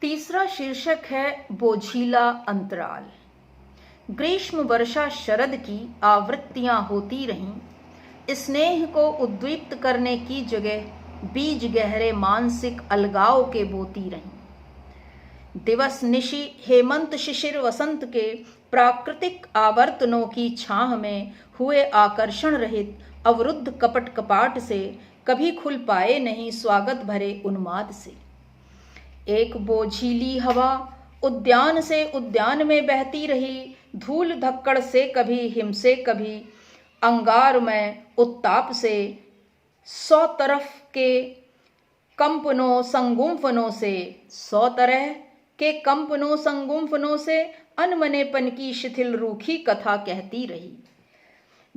तीसरा शीर्षक है बोझिला अंतराल। ग्रीष्म वर्षा शरद की आवृत्तियां होती रहीं। स्नेह को उद्दीप्त करने की जगह बीज गहरे मानसिक अलगाव के बोती रहीं। दिवस निशि हेमंत शिशिर वसंत के प्राकृतिक आवर्तनों की छाह में हुए आकर्षण रहित अवरुद्ध कपट कपाट से कभी खुल पाए नहीं स्वागत भरे उन्माद से। एक बोझिली हवा उद्यान से उद्यान में बहती रही, धूल धक्कड़ से कभी हिम से कभी अंगारमय उत्ताप से, 100 तरफ के कंपनों संगुम्फनों से 100 तरह के कंपनों संगुम्फनों से अनमनेपन की शिथिल रूखी कथा कहती रही।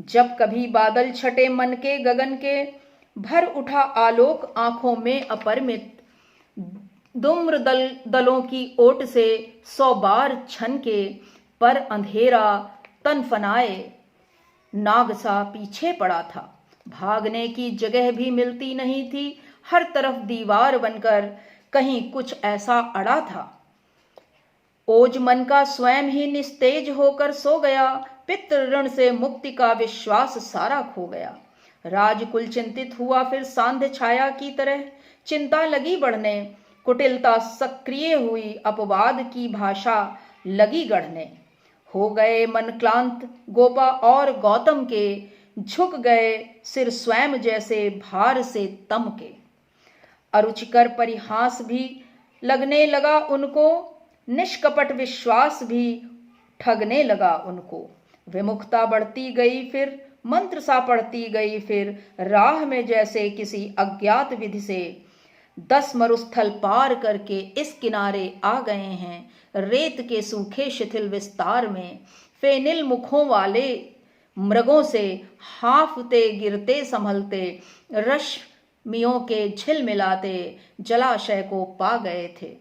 जब कभी बादल छटे मन के गगन के, भर उठा आलोक आंखों में अपरिमित, धूम्र दलों की ओट से 100 बार छन के, पर अंधेरा तनफनाए नाग सा पीछे पड़ा था। भागने की जगह भी मिलती नहीं थी, हर तरफ दीवार बनकर कहीं कुछ ऐसा अड़ा था। ओज मन का स्वयं ही निस्तेज होकर सो गया, पितृ ऋण से मुक्ति का विश्वास सारा खो गया। राजकुल चिंतित हुआ फिर सांध्य छाया की तरह, चिंता लगी बढ़ने, कुटिलता सक्रिय हुई, अपवाद की भाषा लगी गढ़ने। हो गए मन क्लांत गोपा और गौतम के, झुक गए सिर स्वयं जैसे भार से तम के। अरुचिकर परिहास भी लगने लगा उनको, निष्कपट विश्वास भी ठगने लगा उनको। विमुखता बढ़ती गई फिर, मंत्र सा पढ़ती गई फिर, राह में जैसे किसी अज्ञात विधि से 10 मरुस्थल पार करके इस किनारे आ गए हैं। रेत के सूखे शिथिल विस्तार में फेनिल मुखों वाले मृगों से हाफते गिरते संभलते, रश्मियों के झिलमिलाते जलाशय को पा गए थे।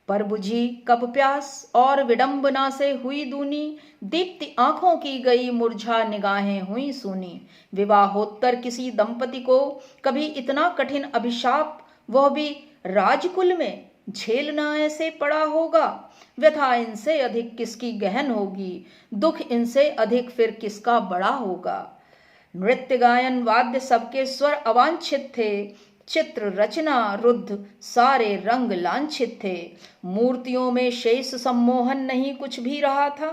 पर बुझी कब प्यास और विडंबना से हुई दूनी, दीप्ति आंखों की गई मुरझा निगाहें हुई सूनी। विवाहोत्तर किसी दंपति को कभी इतना कठिन अभिशाप, वह भी राजकुल में, झेलना ऐसे पड़ा होगा। व्यथा इनसे अधिक किसकी गहन होगी, दुख इनसे अधिक फिर किसका बड़ा होगा। नृत्य गायन वाद्य सबके स्वर अवांछित थे, चित्र रचना रुद्ध सारे रंग लांछित थे। मूर्तियों में शेष सम्मोहन नहीं कुछ भी रहा था।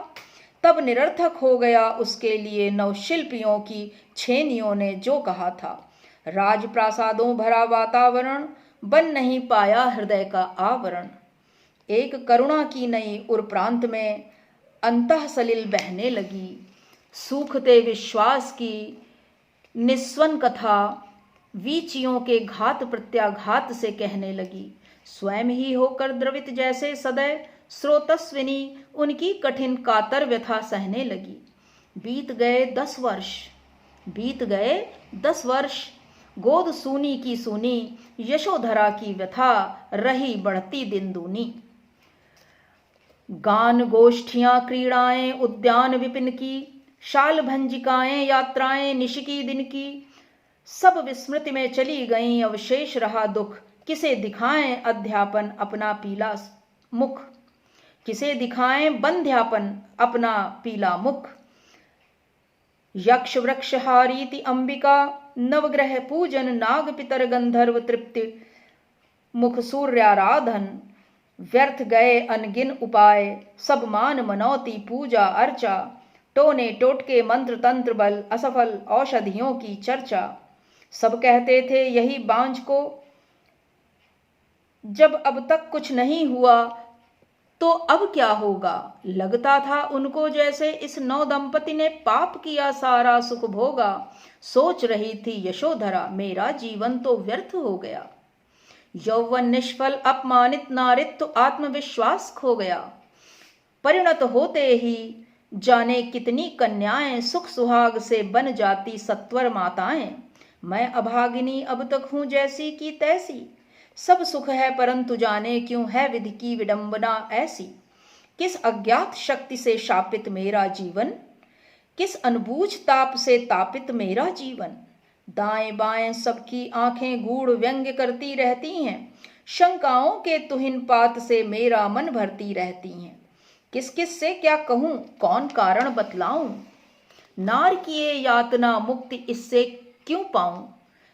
तब निरर्थक हो गया उसके लिए नवशिल्पियों की छेनियों ने जो कहा था। राजप्रासादों भरा वातावरण बन नहीं पाया हृदय का आवरण। एक करुणा की नई उर प्रांत में अंतः सलिल बहने लगी, सूखते विश्वास की निस्वन कथा वीचियों के घात प्रत्याघात से कहने लगी। स्वयं ही होकर द्रवित जैसे सदैव स्रोतस्विनी उनकी कठिन कातर व्यथा सहने लगी। बीत गए 10 वर्ष, बीत गए 10 वर्ष, गोद सूनी की सूनी, यशोधरा की व्यथा रही बढ़ती दिन दूनी। गान गोष्ठियां क्रीड़ाएं उद्यान विपिन की, शाल भंजिकाएं यात्राएं निशिकी दिन की, सब विस्मृति में चली गईं, अवशेष रहा दुख। किसे दिखाएं अध्यापन अपना पीला मुख, किसे दिखाएं बंध्यापन अपना पीला मुख। यक्ष वृक्ष हारीति अंबिका, नवग्रह पूजन नाग पितर गंधर्व तृप्ति, मुख सूर्याराधन व्यर्थ गए अनगिन उपाय। सब मान मनौती पूजा अर्चा, टोने टोटके मंत्र तंत्र बल, असफल औषधियों की चर्चा। सब कहते थे यही बांझ को, जब अब तक कुछ नहीं हुआ तो अब क्या होगा। लगता था उनको जैसे इस नौ दंपति ने पाप किया, सारा सुख भोगा। सोच रही थी यशोधरा मेरा जीवन तो व्यर्थ हो गया। यौवन निष्फल, अपमानित नारित्व, आत्मविश्वास खो गया। परिणत होते ही जाने कितनी कन्याएं सुख सुहाग से बन जाती सत्वर माताएं। मैं अभागिनी अब तक हूं जैसी की तैसी, सब सुख है परंतु जाने क्यों है विधि की विडंबना ऐसी। किस अज्ञात शक्ति से शापित मेरा जीवन, किस अनबूझ ताप से तापित मेरा जीवन। दाएं बाएं सबकी आंखें गूढ़ व्यंग्य करती रहती हैं, शंकाओं के तुहिन पात से मेरा मन भरती रहती हैं। किस किस से क्या कहूं, कौन कारण बतलाऊं। नार किए यातना मुक्ति इससे क्यों पाऊं।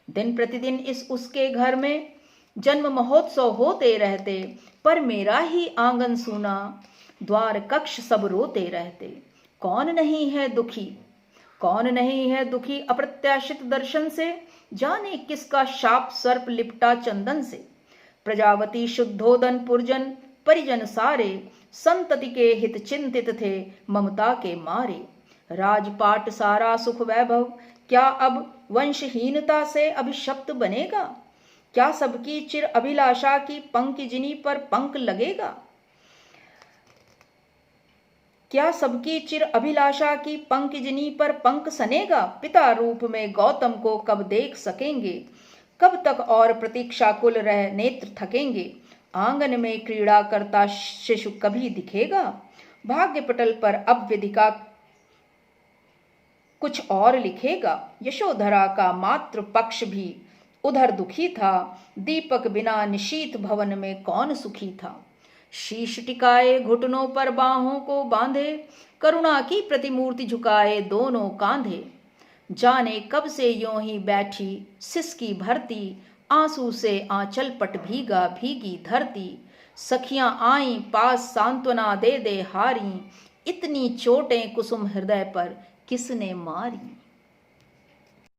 दिन प्रतिदिन इस उसके घर में जन्म महोत्सव होते रहते, पर मेरा ही आंगन सूना, द्वार कक्ष सब रोते रहते। कौन नहीं है दुखी, कौन नहीं है दुखी अप्रत्याशित दर्शन से। जाने किसका शाप सर्प लिपटा चंदन से। प्रजावती शुद्धोदन पुरजन परिजन सारे, संतति के हित चिंतित थे ममता के मारे। राजपाट सारा सुख वैभव, क्या अब वंशहीनता से अभिशप्त बनेगा। क्या सबकी चिर अभिलाषा की पंकजिनी पर पंख लगेगा। क्या सबकी चिर अभिलाषा की पंकजनी पर पंख सनेगा। पिता रूप में गौतम को कब देख सकेंगे, कब तक और प्रतीक्षा कुल रह नेत्र थकेंगे। आंगन में क्रीड़ा करता शिशु कभी दिखेगा। भाग्य पटल पर अब विधिका कुछ और लिखेगा। यशोधरा का मातृ पक्ष भी उधर दुखी था। दीपक बिना निशीत भवन में कौन सुखी था। शीश टिकाए घुटनों पर बाहों को बांधे, करुणा की प्रतिमूर्ति झुकाए दोनों कांधे। जाने कब से यों ही बैठी सिसकी भरती, आंसू से आंचल पट भीगा भीगी धरती। सखियां आईं पास सांत्वना दे दे हारी, इतनी चोटें कुसुम हृदय पर किसने मारी।